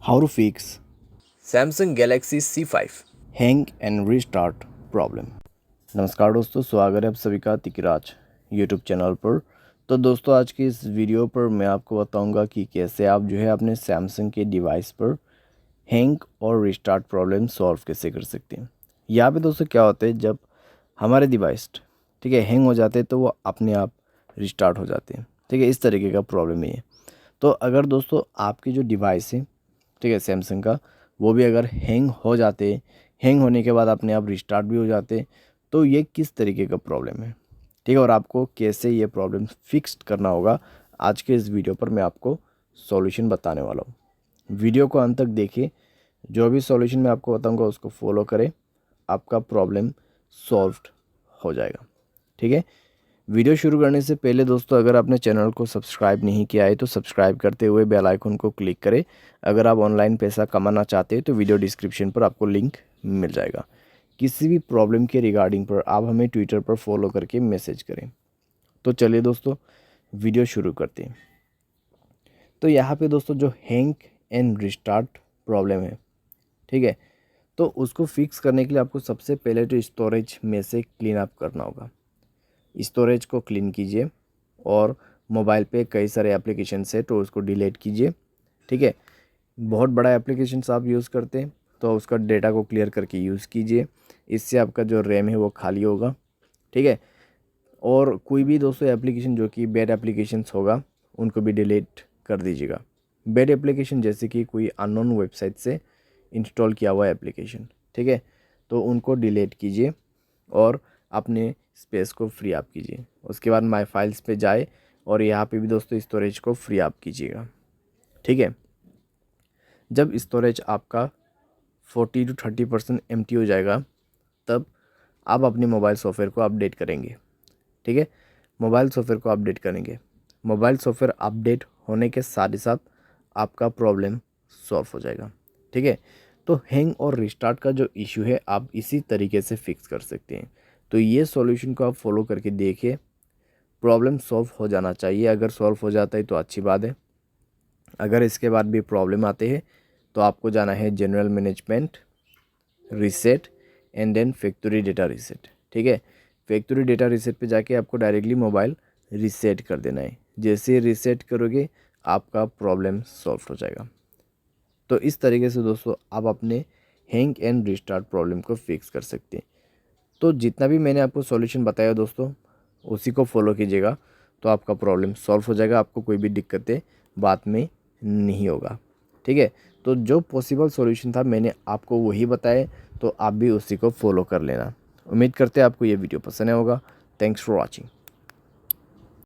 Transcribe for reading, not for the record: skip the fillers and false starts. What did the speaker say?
How to fix Samsung Galaxy C5। Hang and restart problem. नमस्कार दोस्तों, स्वागत है आप सभी का तिकराज यूट्यूब चैनल पर। तो दोस्तों, आज की इस वीडियो पर मैं आपको बताऊंगा कि कैसे आप जो है अपने सैमसंग के डिवाइस पर हैंग और रीस्टार्ट प्रॉब्लम सॉल्व कैसे कर सकते हैं। यहाँ पे दोस्तों क्या होता है, जब हमारे डिवाइस ठीक है हैंग हो जाते हैं तो वो अपने आप रिस्टार्ट हो जाते हैं। ठीक है, इस तरीके का प्रॉब्लम है ये। तो अगर दोस्तों आपकी जो डिवाइस है, ठीक है सैमसंग का, वो भी अगर हैंग हो जाते, हैंग होने के बाद अपने आप रिस्टार्ट भी हो जाते, तो ये किस तरीके का प्रॉब्लम है, ठीक है, और आपको कैसे ये प्रॉब्लम फिक्स करना होगा, आज के इस वीडियो पर मैं आपको सॉल्यूशन बताने वाला हूँ। वीडियो को अंत तक देखिए, जो भी सॉल्यूशन मैं आपको बताऊँगा उसको फॉलो करें, आपका प्रॉब्लम सॉल्व हो जाएगा। ठीक है, वीडियो शुरू करने से पहले दोस्तों, अगर आपने चैनल को सब्सक्राइब नहीं किया है तो सब्सक्राइब करते हुए बेल आइकन को क्लिक करें। अगर आप ऑनलाइन पैसा कमाना चाहते हैं तो वीडियो डिस्क्रिप्शन पर आपको लिंक मिल जाएगा। किसी भी प्रॉब्लम के रिगार्डिंग पर आप हमें ट्विटर पर फॉलो करके मैसेज करें। तो चलिए दोस्तों, वीडियो शुरू करते हैं। तो यहाँ पे दोस्तों जो हैंग एंड रिस्टार्ट प्रॉब्लम है, ठीक है, तो उसको फिक्स करने के लिए आपको सबसे पहले तो स्टोरेज में से क्लीन अप करना होगा। स्टोरेज को क्लीन कीजिए और मोबाइल पे कई सारे एप्लीकेशंस है तो उसको डिलीट कीजिए। ठीक है, बहुत बड़ा एप्लीकेशंस आप यूज़ करते हैं तो उसका डेटा को क्लियर करके यूज़ कीजिए, इससे आपका जो रैम है वो खाली होगा। ठीक है, और कोई भी दोस्तों एप्लीकेशन जो कि बैड एप्लीकेशंस होगा उनको भी डिलीट कर दीजिएगा। बैड एप्लीकेशन जैसे कि कोई अननोन वेबसाइट से इंस्टॉल किया हुआ एप्लीकेशन, ठीक है, तो उनको डिलीट कीजिए और अपने स्पेस को फ्री अप कीजिए। उसके बाद माय फाइल्स पे जाए और यहाँ पे भी दोस्तों स्टोरेज को फ्री अप कीजिएगा। ठीक है, जब स्टोरेज आपका 40 to 30% एम्प्टी हो जाएगा, तब आप अपने मोबाइल सॉफ्टवेयर को अपडेट करेंगे। ठीक है, मोबाइल सॉफ्टवेयर को अपडेट करेंगे। मोबाइल सॉफ्टवेयर अपडेट होने के साथ ही साथ आपका प्रॉब्लम सॉल्व हो जाएगा। ठीक है, तो हैंग और रिस्टार्ट का जो इशू है आप इसी तरीके से फिक्स कर सकते हैं। तो ये सॉल्यूशन को आप फॉलो करके देखिए, प्रॉब्लम सॉल्व हो जाना चाहिए। अगर सॉल्व हो जाता है तो अच्छी बात है। अगर इसके बाद भी प्रॉब्लम आते हैं तो आपको जाना है general management, reset and then factory data reset. ठीक है, फैक्ट्री डेटा रीसेट पे जाके आपको डायरेक्टली मोबाइल रीसेट कर देना है। जैसे ही रीसेट करोगे आपका प्रॉब्लम सॉल्व हो जाएगा। तो इस तरीके से दोस्तों आप अपने हैंग एंड रिस्टार्ट प्रॉब्लम को फिक्स कर सकते हैं। तो जितना भी मैंने आपको सॉल्यूशन बताया दोस्तों, उसी को फॉलो कीजिएगा तो आपका प्रॉब्लम सॉल्व हो जाएगा। आपको कोई भी दिक्कतें बाद में नहीं होगा। ठीक है, तो जो पॉसिबल सॉल्यूशन था मैंने आपको वही बताया, तो आप भी उसी को फॉलो कर लेना। उम्मीद करते हैं आपको ये वीडियो पसंद आया होगा। Thanks for watching.